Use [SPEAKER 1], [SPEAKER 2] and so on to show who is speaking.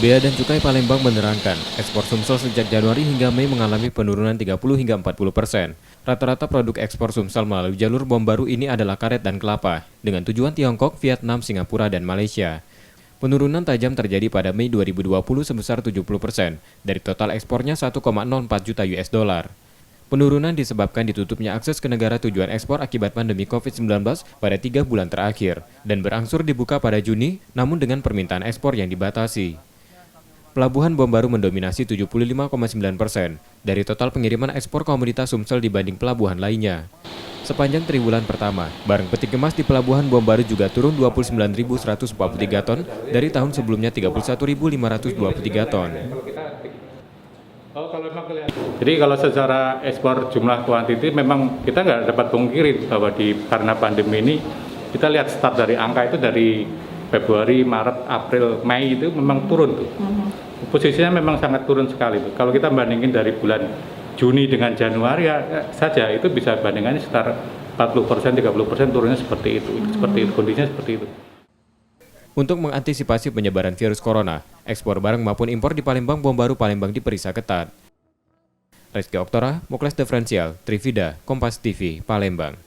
[SPEAKER 1] Bea dan Cukai Palembang menerangkan, ekspor Sumsel sejak Januari hingga Mei mengalami penurunan 30 hingga 40%. Rata-rata produk ekspor Sumsel melalui jalur bom baru ini adalah karet dan kelapa, dengan tujuan Tiongkok, Vietnam, Singapura, dan Malaysia. Penurunan tajam terjadi pada Mei 2020 sebesar 70%, dari total ekspornya 1,04 juta US dollar. Penurunan disebabkan ditutupnya akses ke negara tujuan ekspor akibat pandemi COVID-19 pada 3 bulan terakhir, dan berangsur dibuka pada Juni, namun dengan permintaan ekspor yang dibatasi. Pelabuhan bom baru mendominasi 75,9% dari total pengiriman ekspor komoditas Sumsel dibanding pelabuhan lainnya. Sepanjang triwulan pertama, barang peti kemas di Pelabuhan Bom Baru juga turun 29.143 ton dari tahun sebelumnya 31.523 ton.
[SPEAKER 2] Jadi kalau secara ekspor jumlah kuantiti memang kita nggak dapat pungkiri bahwa karena pandemi ini kita lihat start dari angka itu dari Februari, Maret, April, Mei itu memang turun tuh. Posisinya memang sangat turun sekali tuh. Kalau kita bandingin dari bulan Juni dengan Januari saja itu bisa bandingannya sekitar 40%, 30% turunnya seperti itu. Seperti itu, kondisinya seperti itu.
[SPEAKER 1] Untuk mengantisipasi penyebaran virus corona, ekspor barang maupun impor di Palembang Bom Baru Palembang diperiksa ketat. Rizky Oktora, Muklas Diferensial, Trivida, Kompas TV, Palembang.